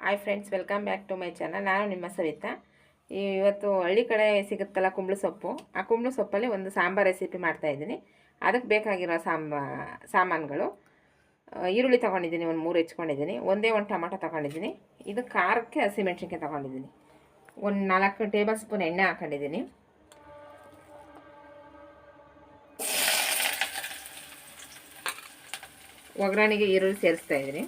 Hi friends, welcome back to my channel. ನಾನು ನಿಮ್ಮ ಸವಿತಾ. ಇವತ್ತು ಹಳ್ಳಿ ಕಡೆ ಸಿಗುತ್ತಲ್ಲ ಕುಂಬಳ ಸೊಪ್ಪು, ಆ ಕುಂಬಳ ಸೊಪ್ಪಲ್ಲಿ ಒಂದು ಸಾಂಬಾರು ರೆಸಿಪಿ ಮಾಡ್ತಾಯಿದ್ದೀನಿ. ಅದಕ್ಕೆ ಬೇಕಾಗಿರೋ ಸಾಮಾನುಗಳು: ಈರುಳ್ಳಿ ತೊಗೊಂಡಿದ್ದೀನಿ, ಒಂದು 3 ಹೆಚ್ಕೊಂಡಿದ್ದೀನಿ, ಒಂದೇ ಒಂದು ಟೊಮಟೊ ತೊಗೊಂಡಿದ್ದೀನಿ. ಇದು ಖಾರಕ್ಕೆ ಹಸಿಮೆಣ್ಸಿನ್ಕಾಯಿ ತೊಗೊಂಡಿದ್ದೀನಿ. ಒಂದು 4 ಟೇಬಲ್ ಸ್ಪೂನ್ ಎಣ್ಣೆ ಹಾಕೊಂಡಿದ್ದೀನಿ. ಒಗ್ಗರಣೆಗೆ ಈರುಳ್ಳಿ ಸೇರಿಸ್ತಾಯಿದ್ದೀನಿ.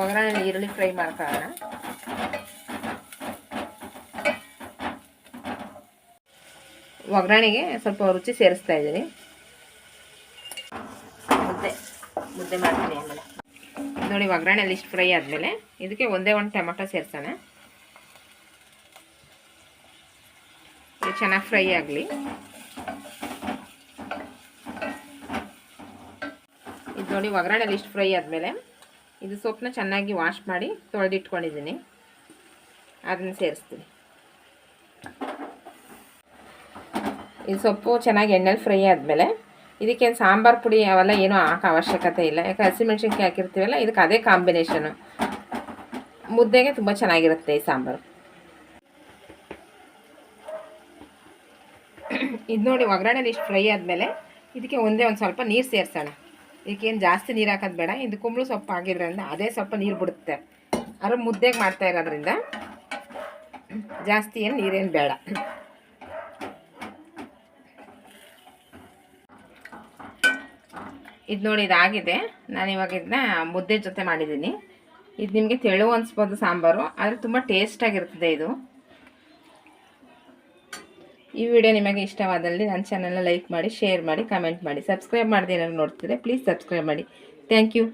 ಒಗ್ಗರಣೆ ಈರುಳ್ಳಿ ಫ್ರೈ ಮಾಡ್ಕೊಳ್ಳೋಣ. ಒಗ್ಗರಣೆಗೆ ಸ್ವಲ್ಪ ರುಚಿ ಸೇರಿಸ್ತಾ ಇದ್ದೀನಿ. ಮುದ್ದೆ ಮಾಡ್ತೀನಿ. ಆಮೇಲೆ ನೋಡಿ, ಒಗ್ಗರಣೆಯಲ್ಲಿ ಇಷ್ಟು ಫ್ರೈ ಆದಮೇಲೆ ಇದಕ್ಕೆ ಒಂದೇ ಒಂದು ಟೊಮೆಟೊ ಸೇರಿಸೋಣ. ಇದು ಚೆನ್ನಾಗಿ ಫ್ರೈ ಆಗಲಿ. ಇದು ನೋಡಿ, ಒಗ್ಗರಣೆಯಲ್ಲಿ ಇಷ್ಟು ಫ್ರೈ ಆದಮೇಲೆ ಇದು ಸೊಪ್ಪನ್ನ ಚೆನ್ನಾಗಿ ವಾಶ್ ಮಾಡಿ ತೊಳೆದಿಟ್ಕೊಂಡಿದ್ದೀನಿ, ಅದನ್ನು ಸೇರಿಸ್ತೀನಿ. ಇದು ಸೊಪ್ಪು ಚೆನ್ನಾಗಿ ಎಣ್ಣೆಲಿ ಫ್ರೈ ಆದಮೇಲೆ ಇದಕ್ಕೆ ಸಾಂಬಾರು ಪುಡಿ ಅವೆಲ್ಲ ಏನೂ ಹಾಕೋ ಅವಶ್ಯಕತೆ ಇಲ್ಲ. ಯಾಕೆ ಹಸಿಮೆಣ್ಸಿನ್ಕಾಯಿ ಹಾಕಿರ್ತೀವಲ್ಲ, ಇದಕ್ಕೆ ಅದೇ ಕಾಂಬಿನೇಷನು. ಮುದ್ದೆಗೆ ತುಂಬ ಚೆನ್ನಾಗಿರುತ್ತೆ ಈ ಸಾಂಬಾರು. ಇದು ನೋಡಿ, ಒಗ್ಗರಣೆಲಿ ಇಷ್ಟು ಫ್ರೈ ಆದಮೇಲೆ ಇದಕ್ಕೆ ಒಂದೇ ಒಂದು ಸ್ವಲ್ಪ ನೀರು ಸೇರಿಸೋಣ. ಇದಕ್ಕೇನು ಜಾಸ್ತಿ ನೀರು ಹಾಕೋದು ಬೇಡ. ಇದು ಕುಂಬಳ ಸೊಪ್ಪು ಆಗಿದ್ರಿಂದ ಅದೇ ಸ್ವಲ್ಪ ನೀರು ಬಿಡುತ್ತೆ. ಅದ್ರ ಮುದ್ದೆಗೆ ಮಾಡ್ತಾ ಇರೋದ್ರಿಂದ ಜಾಸ್ತಿ ಏನು ನೀರೇನು ಬೇಡ. ಇದು ನೋಡಿ, ಇದಾಗಿದೆ. ನಾನಿವಾಗ ಇದನ್ನ ಮುದ್ದೆ ಜೊತೆ ಮಾಡಿದ್ದೀನಿ. ಇದು ನಿಮಗೆ ತೆಳು ಅನಿಸ್ಬೋದು ಸಾಂಬಾರು, ಆದರೆ ತುಂಬ ಟೇಸ್ಟಾಗಿರ್ತದೆ ಇದು. ಈ ವಿಡಿಯೋ ನಿಮಗೆ ಇಷ್ಟವಾದಲ್ಲಿ ನನ್ನ ಚಾನಲ್ನ ಲೈಕ್ ಮಾಡಿ, ಶೇರ್ ಮಾಡಿ, ಕಮೆಂಟ್ ಮಾಡಿ. ಸಬ್ಸ್ಕ್ರೈಬ್ ಮಾಡದೆ ಏನಾದ್ರು ನೋಡ್ತಿದ್ರೆ ಪ್ಲೀಸ್ ಸಬ್ಸ್ಕ್ರೈಬ್ ಮಾಡಿ. Thank you.